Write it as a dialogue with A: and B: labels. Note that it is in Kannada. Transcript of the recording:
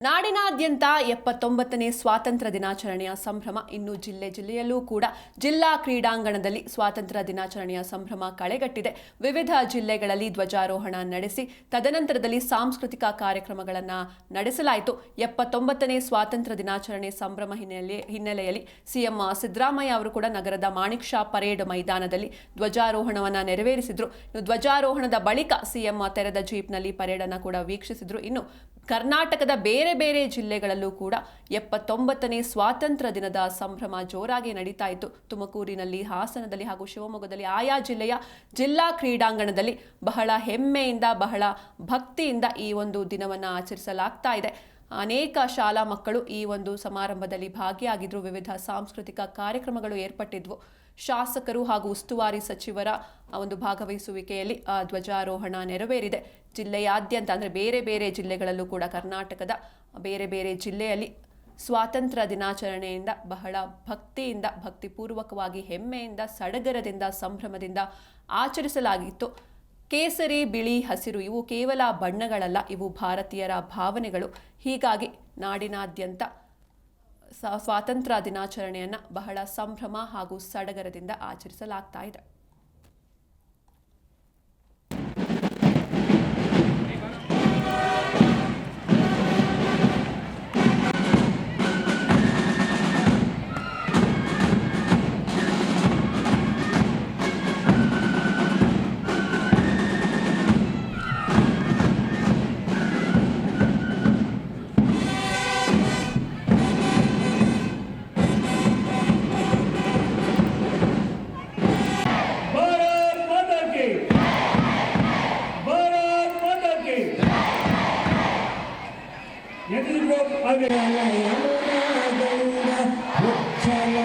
A: ನಾಡಿನಾದ್ಯಂತ 79ನೇ ಸ್ವಾತಂತ್ರ್ಯ ದಿನಾಚರಣೆಯ ಸಂಭ್ರಮ ಇನ್ನು ಜಿಲ್ಲೆಯಲ್ಲೂ ಕೂಡ ಜಿಲ್ಲಾ ಕ್ರೀಡಾಂಗಣದಲ್ಲಿ ಸ್ವಾತಂತ್ರ್ಯ ದಿನಾಚರಣೆಯ ಸಂಭ್ರಮ ಕಳೆಗಟ್ಟಿದೆ. ವಿವಿಧ ಜಿಲ್ಲೆಗಳಲ್ಲಿ ಧ್ವಜಾರೋಹಣ ನಡೆಸಿ ತದನಂತರದಲ್ಲಿ ಸಾಂಸ್ಕೃತಿಕ ಕಾರ್ಯಕ್ರಮಗಳನ್ನು ನಡೆಸಲಾಯಿತು. 79ನೇ ಸ್ವಾತಂತ್ರ್ಯ ದಿನಾಚರಣೆ ಸಂಭ್ರಮ ಹಿನ್ನೆಲೆಯಲ್ಲಿ ಸಿಎಂ ಸಿದ್ದರಾಮಯ್ಯ ಅವರು ಕೂಡ ನಗರದ ಮಾಣಿಕ್ ಷಾ ಪರೇಡ್ ಮೈದಾನದಲ್ಲಿ ಧ್ವಜಾರೋಹಣವನ್ನು ನೆರವೇರಿಸಿದ್ರು. ಧ್ವಜಾರೋಹಣದ ಬಳಿಕ ಸಿಎಂ ತೆರೆದ ಜೀಪ್ನಲ್ಲಿ ಪರೇಡ್ ಅನ್ನು ಕೂಡ ವೀಕ್ಷಿಸಿದ್ರು. ಇನ್ನು ಕರ್ನಾಟಕದ ಬೇರೆ ಜಿಲ್ಲೆಗಳಲ್ಲೂ ಕೂಡ 79ನೇ ಸ್ವಾತಂತ್ರ್ಯ ದಿನದ ಸಂಭ್ರಮ ಜೋರಾಗಿ ನಡೀತಾ ಇತ್ತು. ತುಮಕೂರಿನಲ್ಲಿ, ಹಾಸನದಲ್ಲಿ ಹಾಗೂ ಶಿವಮೊಗ್ಗದಲ್ಲಿ ಆಯಾ ಜಿಲ್ಲೆಯ ಜಿಲ್ಲಾ ಕ್ರೀಡಾಂಗಣದಲ್ಲಿ ಬಹಳ ಹೆಮ್ಮೆಯಿಂದ, ಬಹಳ ಭಕ್ತಿಯಿಂದ ಈ ಒಂದು ದಿನವನ್ನು ಆಚರಿಸಲಾಗ್ತಾ ಇದೆ. ಅನೇಕ ಶಾಲಾ ಮಕ್ಕಳು ಈ ಒಂದು ಸಮಾರಂಭದಲ್ಲಿ ಭಾಗಿಯಾಗಿದ್ರು. ವಿವಿಧ ಸಾಂಸ್ಕೃತಿಕ ಕಾರ್ಯಕ್ರಮಗಳು ಏರ್ಪಟ್ಟಿದ್ವು. ಶಾಸಕರು ಹಾಗೂ ಉಸ್ತುವಾರಿ ಸಚಿವರ ಒಂದು ಭಾಗವಹಿಸುವಿಕೆಯಲ್ಲಿ ಧ್ವಜಾರೋಹಣ ನೆರವೇರಿದೆ. ಜಿಲ್ಲೆಯಾದ್ಯಂತ ಅಂದರೆ ಬೇರೆ ಜಿಲ್ಲೆಗಳಲ್ಲೂ ಕೂಡ ಕರ್ನಾಟಕದ ಬೇರೆ ಜಿಲ್ಲೆಯಲ್ಲಿ ಸ್ವಾತಂತ್ರ್ಯ ದಿನಾಚರಣೆಯಿಂದ ಬಹಳ ಭಕ್ತಿಯಿಂದ, ಭಕ್ತಿಪೂರ್ವಕವಾಗಿ, ಹೆಮ್ಮೆಯಿಂದ, ಸಡಗರದಿಂದ, ಸಂಭ್ರಮದಿಂದ ಆಚರಿಸಲಾಗಿತ್ತು. ಕೇಸರಿ, ಬಿಳಿ, ಹಸಿರು ಇವು ಕೇವಲ ಬಣ್ಣಗಳಲ್ಲ, ಇವು ಭಾರತೀಯರ ಭಾವನೆಗಳು. ಹೀಗಾಗಿ ನಾಡಿನಾದ್ಯಂತ ಸ್ವಾತಂತ್ರ್ಯ ದಿನಾಚರಣೆಯನ್ನು ಬಹಳ ಸಂಭ್ರಮ ಹಾಗೂ ಸಡಗರದಿಂದ ಆಚರಿಸಲಾಗ್ತಾ ಇದೆ.
B: Chalo,